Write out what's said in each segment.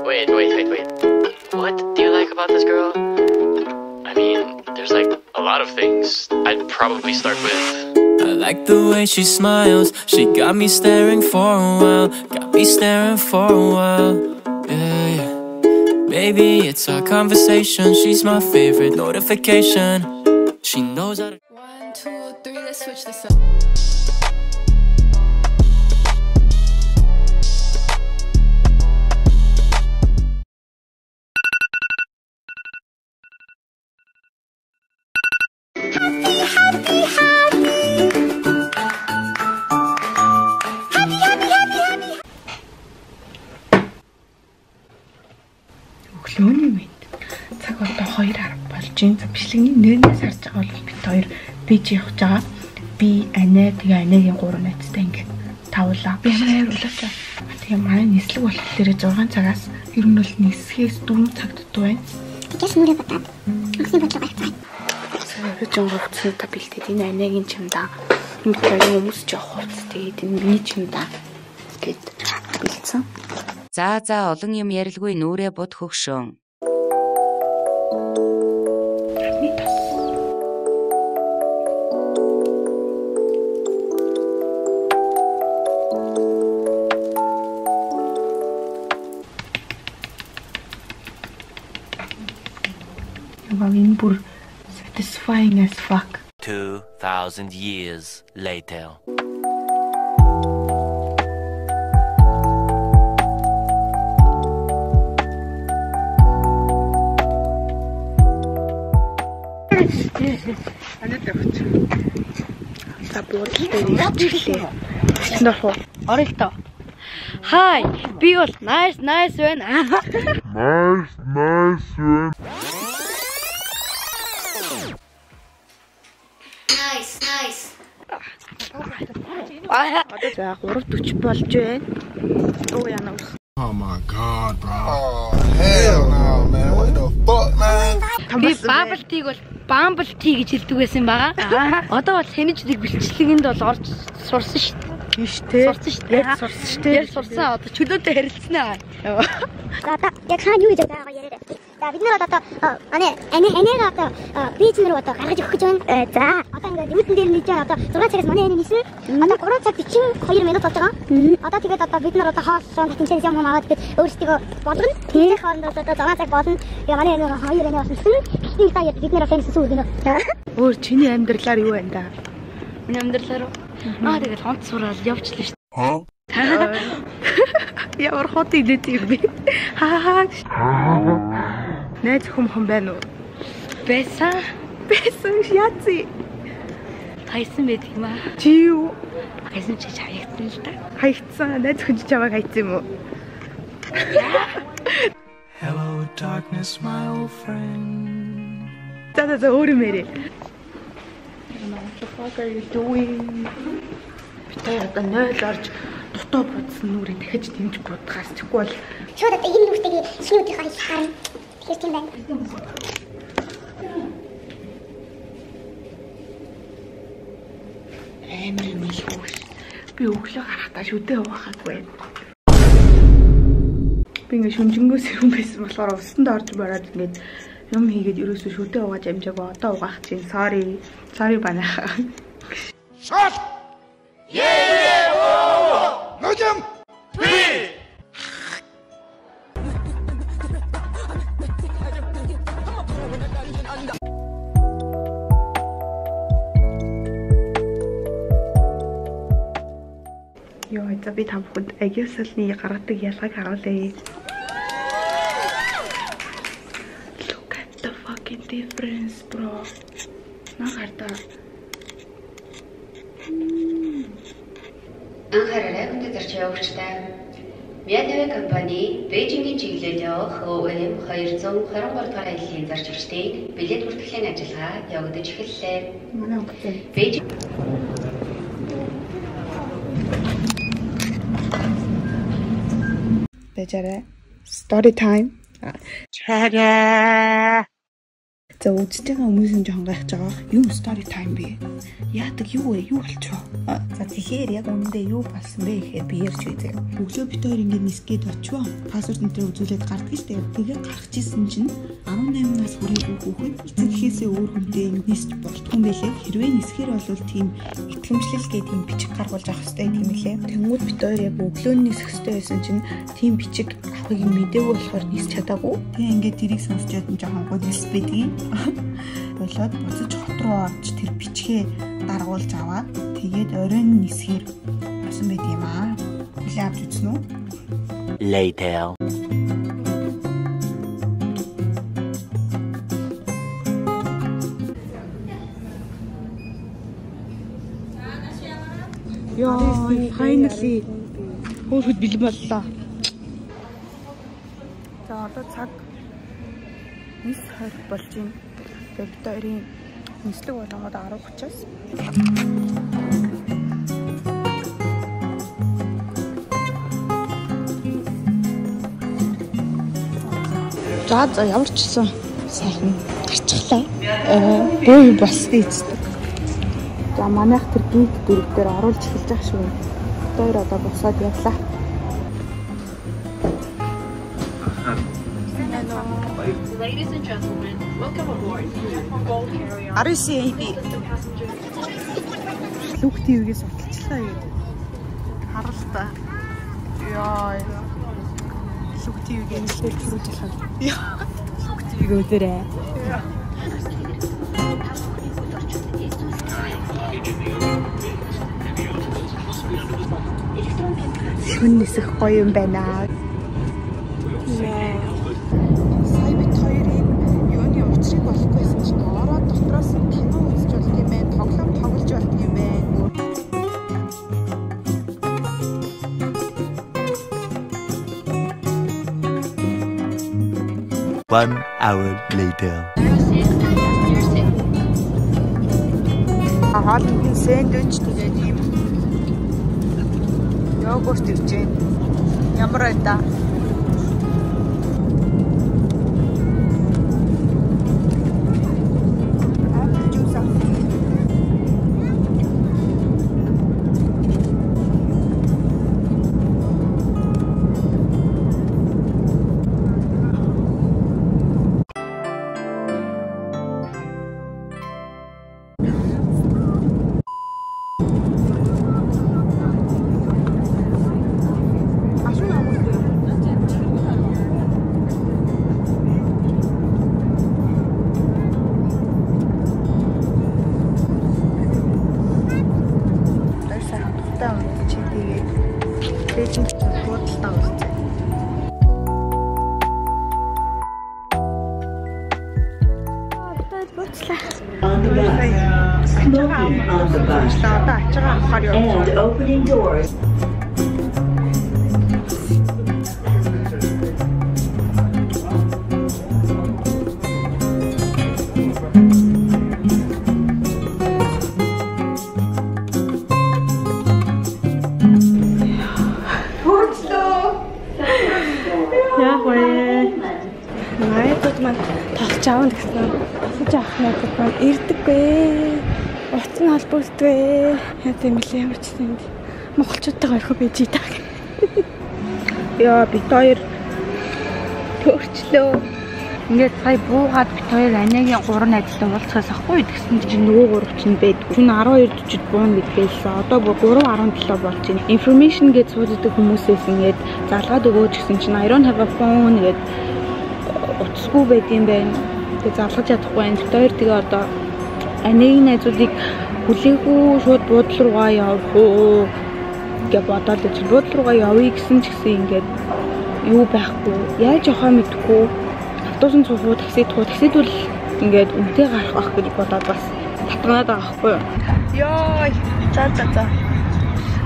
Wait. What do you like about this girl? I mean, there's like a lot of things. I'd probably start with... I like the way she smiles. She got me staring for a while. Yeah. Maybe it's our conversation. She's my favorite notification. She knows how to... 1, 2, 3, let's switch this up. Өглөөний мэд. Цаг одоо 2:10 болж байна. Бичлэгний нэрнээс харж байгаа бол бид хоёр бийж явж байгаа. Би Анаа тэгээ Анагийн 3 найзтай ингээд тавлаа. Би амар уйлаач. Тэгээ манай нислэг болох дээр 6 цагаас ер нь бол нисхээс 4 цаг дутуу байна. Тэгээс нүрэ батаад. Ахны бодлого байцгаа. Сая жонхогцсон та бэлдээд энэ Анагийн чимдаа. Бид хоёрын хүмүүс жоох хувц тэгээд энэ миний чимдаа гэд бэлдсэн. За олон юм ярилгүй нүрэ бод хөгшөн. Энэ бүр satisfying as fuck. 2,000 years later. Анаа тавч. За буудлаа ирчихлээ. Нөх уу? Оролтоо. Хай, би бол nice байна. Nice байна. Nice. Одоо за 3:40 болж байна. Оо яна ус. Oh my god, bro. Oh hell no, man. What the fuck, man? Би bubble tea бол bumble tea гэж хэлдэг байсан байгаа. Одоо бол хэнийчдэг бэлчлэгэнд бол орж сурсан шүү дээ. Биш дээ. Сурсан шүү дээ. Яг сурсан шүү дээ. Яг сурсан. Одоо чөлөөтэй харилцснаа. За та яг хаа юу гэж байгаа яриа. За бид нар одоо анега одоо бийч нар одоо гаргаж өгөх гэж байна. За одоо ингээд юутан дээр нийж одоо 6 цагаас манай ани нисэн. Одоо 3 цаг 42 минут болж байгаа. Одоо тэгээд одоо бид нар одоо хоолсон тэнцэн юм аваад бид өөрсдөө болгоно. Тэгээд хоорондоо одоо 6 цаг болно. Тэгээд манай ани 2 ани болсон. Гэхдээ та бид нар фэнс сүү гэнэ. Өөр чиний амьдралаар юу байна да? Миний амьдралаар тэгээд хонц сураад явчихлаа шүү дээ. Huh? Ямар хот идэх юм бэ? Хаа. Найз хүм байна уу? Байсан яац. хайсан байдаг юм аа. Чи юу? Хайсан чи хаягдсан л да. Хаягдсан. Найз хүн чамайг хайцсан юм уу? Hello darkness my old friend. За өөр мэрэ. What the fuck are you doing? Битээ одоо 0 орж дутуу будсан нүрээ дахиж дэмж будгаас тэггүй бол Шууд одоо энэ нүртэйгээ шинүүдийнхаа хэлэх харна. Тэгэхээр тийм байна. амар юм илүү. Би өглөө гарахтаа шүдээ угаахаагүй байна. Би ингээ шүнжэнгөөс юм байсан болохоор устанд орж бараад ингээд юм хийгээд ерөөсөө шүдээ угааж амжаагүй одоо угаах чинь sorry банахаа. Shot! Yeah! Whoa! No jump! Йоо, за би та бүхэнд агиусалны гаргадаг ялгааг харуулъя. Look at the fucking difference, bro. Нахарта. Анхаарал өнөөдөр ч явагчтай. Мянавэ компани Бээжингийн чиглэлд явах өвөм 223 дахь айлын зарж ирчдийн билет бүртгэлийн ажиллагаа явагдаж эхэллээ. Манай бүхэн Бээжин Бэжарэ story time. Чага. За үзэж байгаа хүмүүсийн жоохон гайхаж байгаа. Юу story time бэ? Яадаг юу вэ? Юу болчихоо? За тэгэхээр яг үүндээ юу болсон бэ гэхээр би ярьж үзье. Өглөө бит хоёр ингээд нисгээд очивоо. Пассворд энэ үзүүлээд гардаг шүү дээ. Тэгээ гарч исэн чинь 18 нас хүрээгүй хүүхэд эцэг эхээсээ өөр хүнтэй нисч болтгүй юм байлээ. Хэрвээ нисэхэр бол тийм итгэмжлэл гэдэг юм бичиг гаргуулж авах хэрэгтэй юм лээ. Тэнгүүд бит хоёр яг өглөө нисэх хэрэгтэй байсан чинь тийм бичиг авахыг мэдээгүй болохоор нисч чадаагүй. Тэгээ ингээд тэрийг сонсчод нь жоохон гойс байдгийг. Болоод буцаж хот руу орж тэр бичгээ даргуулж аваад тэгээд оройн нисэхэр болсон байт юм аа. Хүлээ авч үзсэн үү? Later. Яа, finally хөөрхөд бэлэн боллоо. За одоо цаг 9:20 болж байна. Тэгээд бид хоёрын нислэг болгоод 10:30-аас. За ямар ч гэсэн сайхан гарчихлаа. Бөө басны эцтэй. За манайх тэр гид дөрөв дээр оруулж эхэлж байгаа шүү. Тэр одоо босоод явлаа. Ladies and gentlemen, welcome aboard the Gold Carrier. RCAB. Лүк ТV-гээс судалчлаа юм. Харалта. Яа. Лүк ТV-гээ нэлээд түрүүлж байгаа. Яа. Лүк ТV-гээ өдөрөө. Шүн нисэх гоё юм байна. Сая бит хоёрын юуны учрыг болохгүйсэн чинь ороод дотроос кино үзэж болт юм байна. Тоглоом тоглож болт юм байна. One hour later. Хаалт сэндвич тэгээд юм. Йогурт ирж байна. Ямар байдаа? On the bus, smoking on the bus, and opening doors. Чаавн гэсэн. Асууж авах надад маань ирдэггүй. Утас нь холбогддгүй. Яа тийм билээ ямар ч юм. Монголчуудтайгаа орхив байж ийдаа. Яа бид хоёр төрчлөө. Ингээд сая буугаад бид хоёр анагийн 3 найзтай уулзахаас ахгүй гэсэн чинь нөгөө 3 чинь байдгүй. Түн 12:40-д буун гэдгээсэн. Одоо 3:17 болж байна. Information гэж сууддаг хүмүүсээс ингээд залгаад өгөөч гэсэн чинь I don't have a phone гэдэг утасгүй байд юм байна. Тэгээ залгаж чадахгүй байна. Бид хоёр тэгээ одоо анагийн найзуудыг хүлээгүй шууд буудлын руугаа явах уу гэж бодоод байж буудлын руугаа явъя гэсэн ч гэсэн ингээд юу байхгүй. Яаж явахаа мэдэхгүй. Автобусын цугуу таксид бол ингээд үнтэй гарах байх гэж бодоод бас татганаад байгаа байхгүй юу. Йой. За.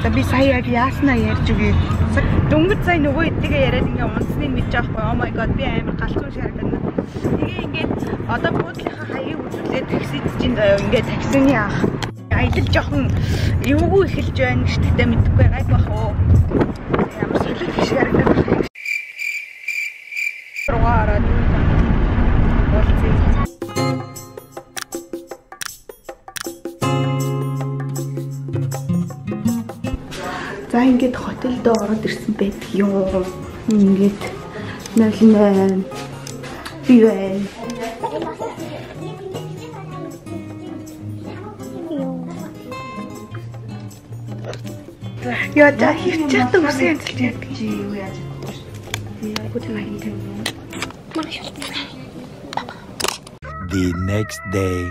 За би сая яг яаснаа ярьж өгье. Дөнгөж сая нөгөө эдгээ яриад ингээ унцныг мэдэж байхгүй. Oh my god би амар галзуу шаргана. Тэгээ ингээд одоо буудлынхаа хаяг үзүүлээд таксид чинь заяа ингээ таксины ах. Аялал жоохон эвгүй эхэлж байна гэжтэй мэдхгүй гайг бах уу. Ямар солиод биш харагдаад байна. Руугаа ороод уулзъя. Хотелд ороод ирсэн байдаг юм. Ингээд 08 би байна. Яа да хичээд үсэн янзлж яах гэж юу яаж The next day.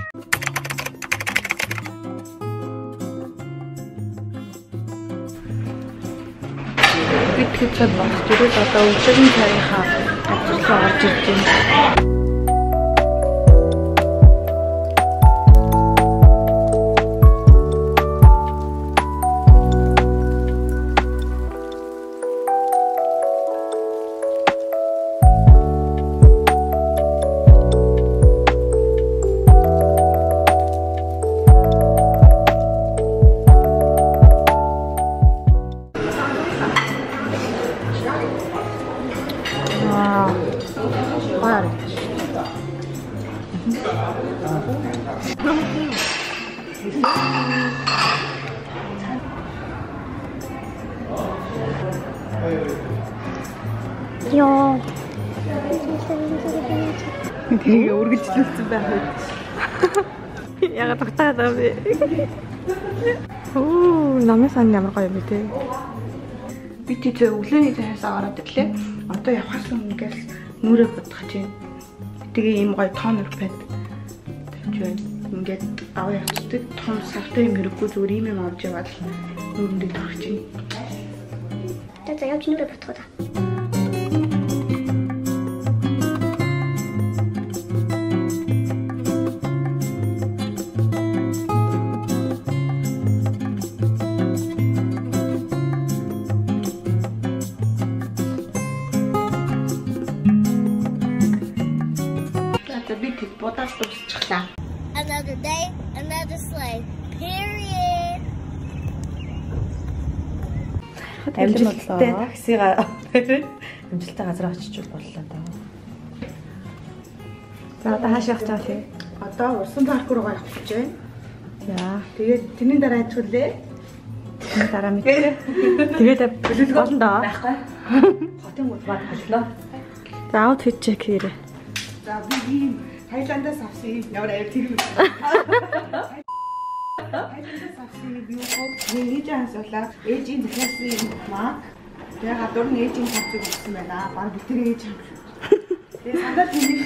Бид хэвчээд болох зэрэг одоо өчигдөр царийнхаа ажил орж ирж байна. Йоо. Тэгээ үргэлжлүүлсэн байх үү? Ягаад тогтаад аа бэ? Оо, намын сан ямар гоё юм бэ те. Би тийч өглөөний цайсаа ороод ирлээ. Одоо явхаас өмнөөс нүрээ бодох чинь. Тэгээ ийм гоё тонер пэд тавьж байна. Ингээд аваа явцдаг том савтай юм хэрэггүй зүгээр ийм юм авч яваад нүрэндээ торох чинь. За явж нүрээ бодох уу? Another day, another sleigh. Period. Амжилттай таксига амжилттай газар очиж боллоо даа. За одоо хааш явах гэж байна? Одоо Урсан парк руу явах гэж байна. За. Тэгээд тэрний дараа яцгүлээ. Тэрний дараа мэдээ. Тэгээд болно даа. Байхгүй. Хотын удаад боллоо. За аутфит чек хийрээ. За би Тайландаас авсан ямар аяр тэр үү. Тайландаас авсан би ээж асуулаа. Ээжийн захиалсан маа. Тэгээ гадуур нь ээжийн хамтыг өгсөн байна. Баг би тэр ээж хам. Тэгээ сандаа тэмих.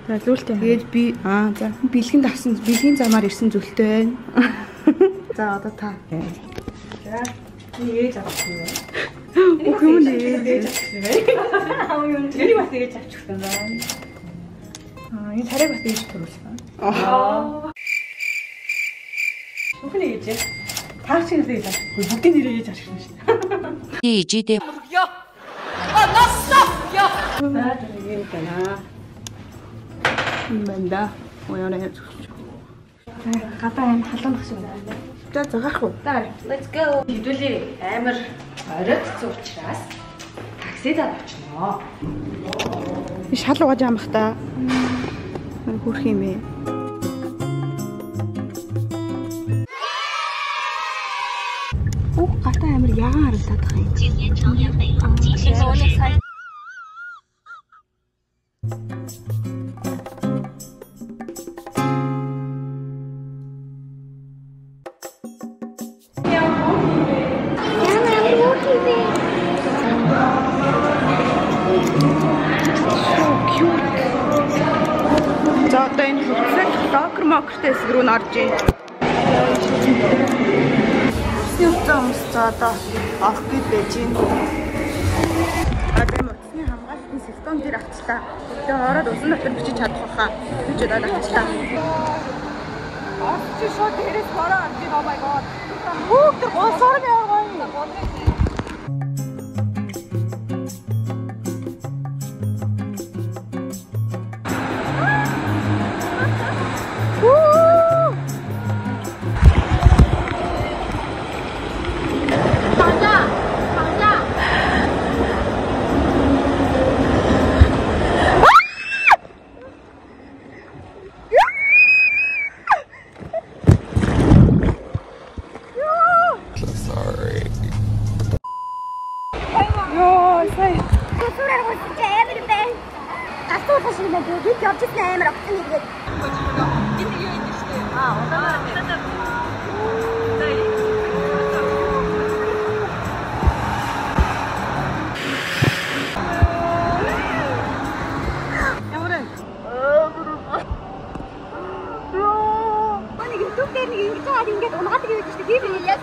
За зүйлтэй. Тэгээд би за бэлгэнд авсан бэлгийн замаар ирсэн зүйлтэй байна. За одоо та. За би ээж авсан юм. Өх юм ээж авсан байна. Аа юу тэрийг бас ээж авчихсан байна. Энэ царайг бас ээж төрүүлсэн. Бүхний ээж. Таарчнаас ээж авахгүй. Бүгдийн нэрээ ээж авчихсан шүү дээ. ээжидээ. Ёо. Насна. Ёо. Наад нэг юм байна. Мэнда. Оёо яа. Гадаа юм халуунах шиг байна. За зогоох уу? Let's go. Хэдүүлээ амар оройд учраас таксид авчихнаа. Би шал угааж амах та. Хүрх юм ээ. Ух гатаа амар ягаан харагдаад байгаа юм. За одоо энэ докер мокертэй хэсэг рүү норж ийн. Усны хүмүүс за одоо авах гэж байж ийн. Одоо усны хамгаалтын сэлтон дээр авчлаа. Тэгээ ороод усан дотор бичиж чадах хаа. Гэж удаад авчлаа. Чи шууд дээрээс бороо авчих. Oh my god. Хүүх тэр госоор яваа юм. Sorry. Яасан шиг байна. Тэгээд явж ирсэн амар огцсон юм тэгээд. Энэ юу юм шүү дээ. Удаа. Ингээд унаадаг юм шүү дээ. Би яг.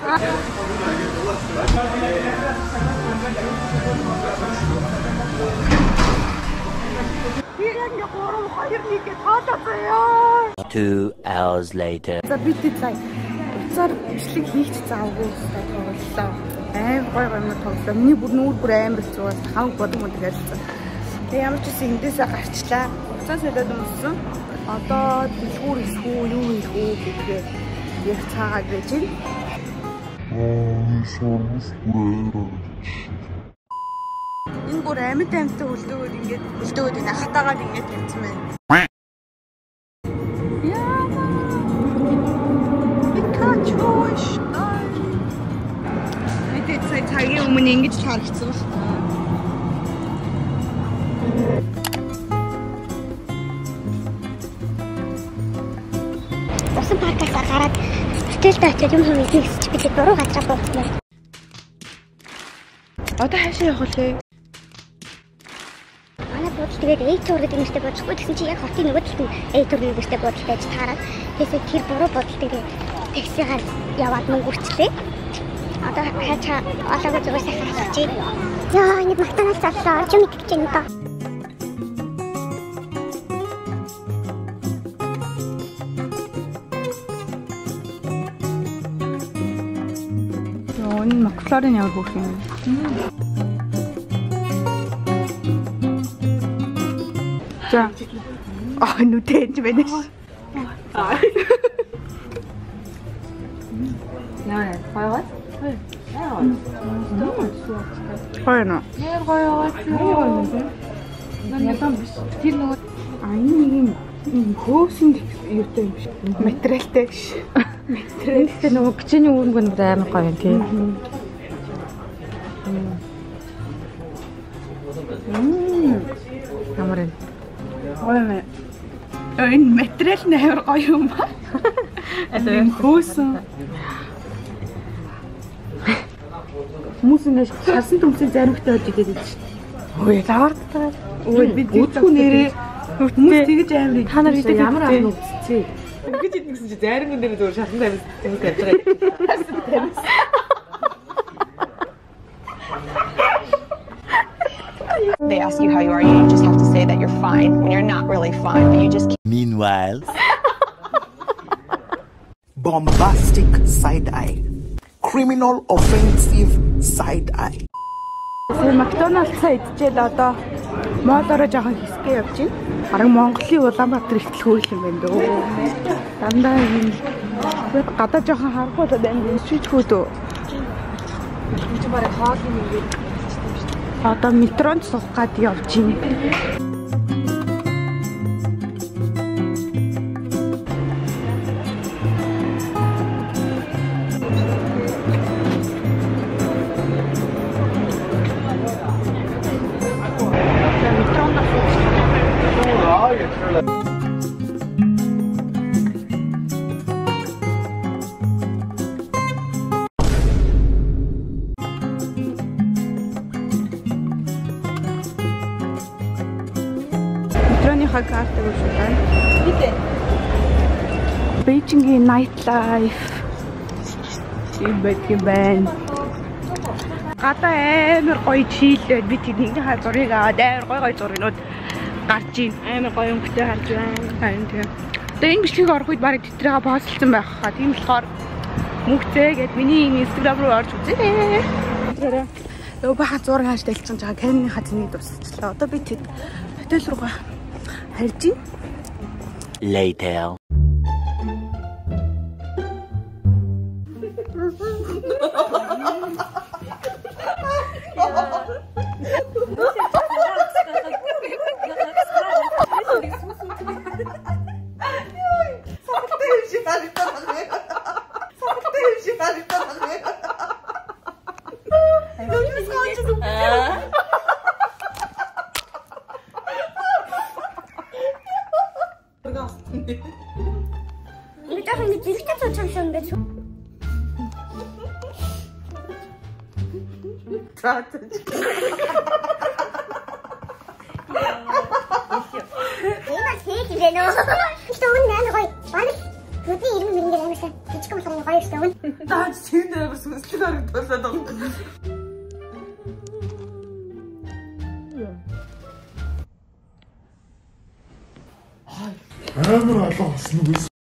Two hours later. За бид цай. Уцаар бичлэг хийх заавгүй тоглолоо. Гой юм тоглолоо. Миний бүр нүүр бүр амар зуус хав бодом мод гэлцэн. Тэг ямар ч үсэн эндээсээ гарчлаа. Уцаа солиод өмссөн. Одоо дэлгүүр ихүү юу ихүү гэдгээ яг цаагаад байж байна. Энэ бүр амьд амьтаа хөлдөөгөөд ингээд хөлдөөгөөд энэ хатаагаад ингээд тавьсан байна. Цагийн өмнө ингэж харагдсан байна. Усан паркаас гараад хотелд очиод юм хийх гэж бид буруу газар бууцсан. Одоо хаашаа явах вэ? Манай буудлын тэгээд A-тур гэдэг нэртэй буудлахгүй гэсэн чи яг хотын нөгөө талд нь A-тур нэртэй буудлыг байж таараад тэгээд тэр буруу буудлыг таксигаар яваад мөнгө үрчлээ. Одоо хачаа олоог зүгээр сайхан хасчих. Яа, энэ Макдоналдс авлаа. Ч юм идэж байна да. Энэ Макфлорын ямар хөөх юм. За. Нүдэж байна ш. Яа, хайгаад. Хайна. Яа, хайгаад. Ядан биш. Тэр нөгөө энэ хөөсөн юутай юм шиг. Материалтай ш. Материалтай нөгөө бичээний үүрэг нь амар гоё юм тийм. Ямар юм. Ой. Энэ материал нь амар гоё юм ба. Энэ хөөсөн. Хүмүүс ингэж шалсан төмсөй заримхтай болж игээд байдаг шүү дээ. Ой, лавартаа. Ой, бид үтгэв нэрээ хүмүүс тэгэж амар та нар идэг ямар аа нүцээ. Ингэж идэх гэсэн чи зарим хүн дээр зүгээр шалсан тавьж тавьж байгаа. They ask you how you are, you just have to say that you're fine when you're not really fine, but you just keep. Meanwhile, bombastic side eye, criminal offensive side eye. Макдоналдсаа идчихэл одоо моолороо жоохон хэсгээ явж байна. Харин Монголын Улаанбаатар ихтэл хөөх юм байна дөө. Дандаа юм. Гадаа жоохон харахгүй байна. Шийдхүүд үү. Чи барай хоол юм ингээд. Одоо метронд суух гад явж байна. Карта үзүүлэн. Бидээ. Бээжингийн night life. Ийбэт байна. Гадаа амар гоё чийлээд би тэдний зургийг аваад амар гоё зургууд гарч ийн. Амар гоё өнгөтэй харж байна. Харин тийм. Тэгээ энэ бичлэгийг орох үед барыг тэтрээгээ постолсон байх хаа. Тийм болохоор мөнгөтэй гэд миний Instagram руу орж үзээрэй. Тэр өө баха зураг хааш дэлчихэж байгаа. Камерын хазныг дуусчлаа. Одоо би тэд хотел руугаа харж ийн. Later. 이거 조금 이거 일단 도착했는데 좀. 내가 제일 기대노. Stone na ano koy. Balik. Buti ilang minigay namin sa. Gusto ko masarap kayo Stone. Dahil sino na gusto sila rin to sa dong. Амар алга болсон үгүй.